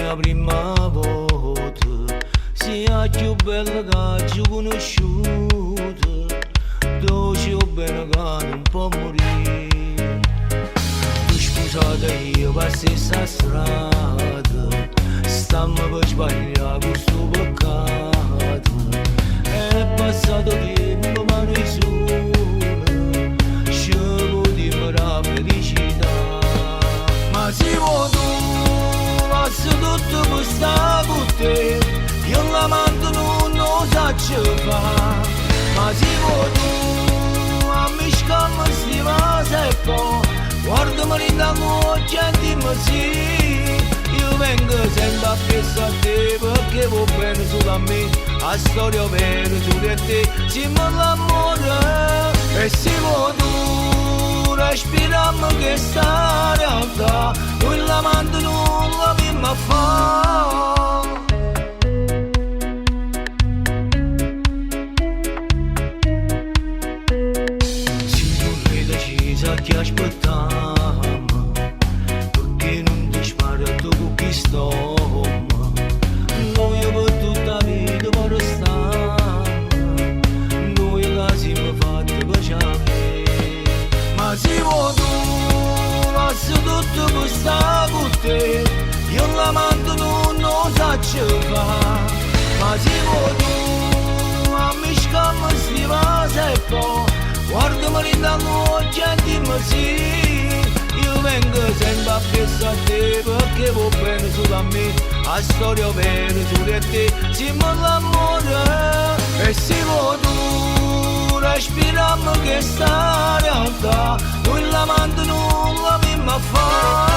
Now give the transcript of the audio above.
la prima volta sia più bella che conosciuta, dolce o bene che non può morire. Tu scusate io per stessa strada, stiamo per sbagliare questo peccato. È passato tempo ma nessuno ci poteva la felicità. Ma se vuoi tu faccio tutto per stare con te, io l'amante non lo so fare. Ma se vuoi tu a me scamma sti vase e poi guardami in occhi e dimmi sì. Io vengo sempre appresso a te perché vuoi bene solo a me, la storia vera su di te, siamo l'amore. E se vuoi tu respiriamo questa realtà, noi l'amante non la viamo a fare. Se tu sei decisa che aspettiamo, perché non ti spari a tu con chi sto? Noi per tutta la vita per restare, noi che siamo fatti per ciame. Ma se vuoi tu faccio tutto per stare con te, io l'amante non lo so fare. Ma se vuoi tu a me scamma sti vase e poi guardami in occhi e dimmi sì. Io vengo sempre appresso a te perché vuoi bene solo a me, la storia vera su di te, siamo l'amore. E se vuoi tu respiriamo questa realtà, noi l'amante non la viamo a fare.